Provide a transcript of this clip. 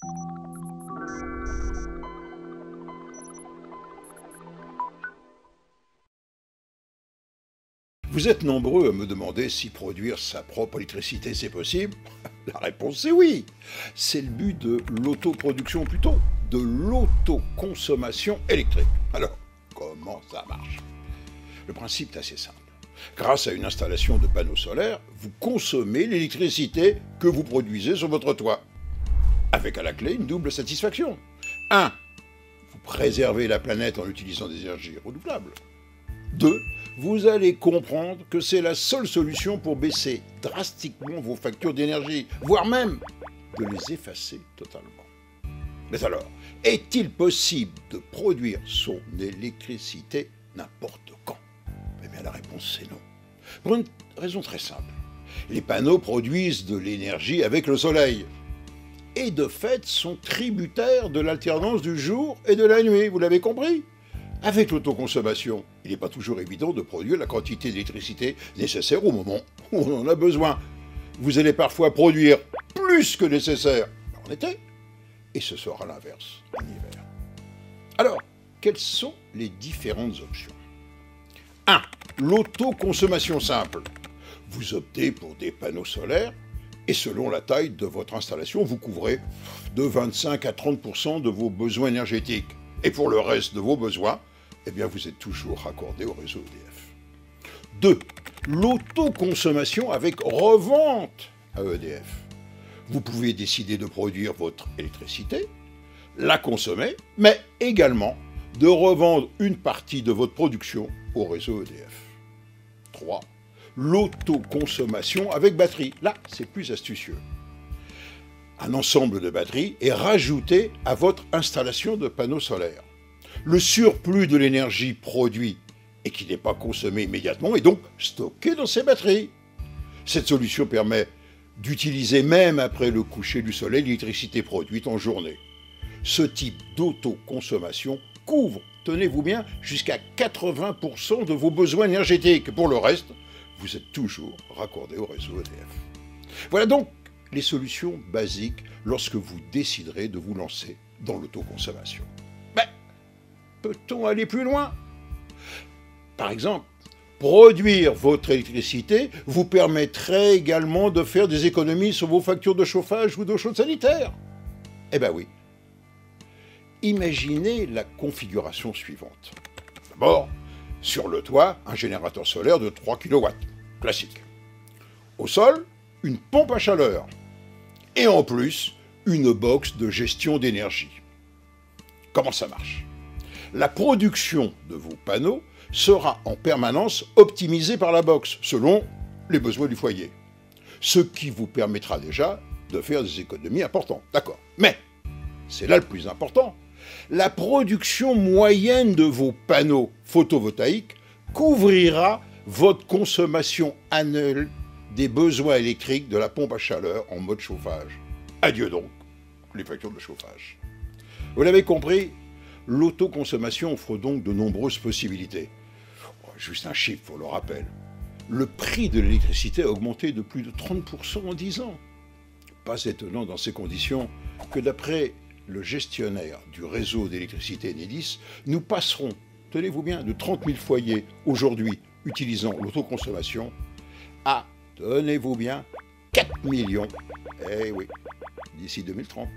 Vous êtes nombreux à me demander si produire sa propre électricité c'est possible. La réponse est oui. C'est le but de l'autoproduction, plutôt de l'autoconsommation électrique. Alors, comment ça marche? Le principe est assez simple. Grâce à une installation de panneaux solaires, vous consommez l'électricité que vous produisez sur votre toit. Avec à la clé une double satisfaction. 1. Vous préservez la planète en utilisant des énergies renouvelables. 2. Vous allez comprendre que c'est la seule solution pour baisser drastiquement vos factures d'énergie, voire même de les effacer totalement. Mais alors, est-il possible de produire son électricité n'importe quand? Eh bien, la réponse c'est non. Pour une raison très simple. Les panneaux produisent de l'énergie avec le soleil. Et de fait sont tributaires de l'alternance du jour et de la nuit, vous l'avez compris? Avec l'autoconsommation, il n'est pas toujours évident de produire la quantité d'électricité nécessaire au moment où on en a besoin. Vous allez parfois produire plus que nécessaire en été, et ce sera l'inverse en hiver. Alors, quelles sont les différentes options? 1. L'autoconsommation simple. Vous optez pour des panneaux solaires, et selon la taille de votre installation, vous couvrez de 25 à 30% de vos besoins énergétiques. Et pour le reste de vos besoins, eh bien vous êtes toujours raccordé au réseau EDF. 2. L'autoconsommation avec revente à EDF. Vous pouvez décider de produire votre électricité, la consommer, mais également de revendre une partie de votre production au réseau EDF. 3. L'autoconsommation avec batterie. Là, c'est plus astucieux. Un ensemble de batteries est rajouté à votre installation de panneaux solaires. Le surplus de l'énergie produit et qui n'est pas consommé immédiatement est donc stocké dans ces batteries. Cette solution permet d'utiliser même après le coucher du soleil l'électricité produite en journée. Ce type d'autoconsommation couvre, tenez-vous bien, jusqu'à 80% de vos besoins énergétiques. Pour le reste, vous êtes toujours raccordé au réseau EDF. Voilà donc les solutions basiques lorsque vous déciderez de vous lancer dans l'autoconsommation. Mais peut-on aller plus loin? Par exemple, produire votre électricité vous permettrait également de faire des économies sur vos factures de chauffage ou d'eau chaude sanitaire. Eh bien oui. Imaginez la configuration suivante. D'abord, sur le toit, un générateur solaire de 3 kW, classique. Au sol, une pompe à chaleur. Et en plus, une box de gestion d'énergie. Comment ça marche? La production de vos panneaux sera en permanence optimisée par la box, selon les besoins du foyer. Ce qui vous permettra déjà de faire des économies importantes. D'accord. Mais, c'est là le plus important, la production moyenne de vos panneaux photovoltaïques couvrira votre consommation annuelle des besoins électriques de la pompe à chaleur en mode chauffage. Adieu donc les factures de chauffage. Vous l'avez compris, l'autoconsommation offre donc de nombreuses possibilités. Juste un chiffre pour le rappel. Le prix de l'électricité a augmenté de plus de 30% en 10 ans. Pas étonnant dans ces conditions que d'après le gestionnaire du réseau d'électricité Enedis, nous passerons, tenez-vous bien, de 30 000 foyers aujourd'hui utilisant l'autoconsommation à, tenez-vous bien, 4 millions, eh oui, d'ici 2030.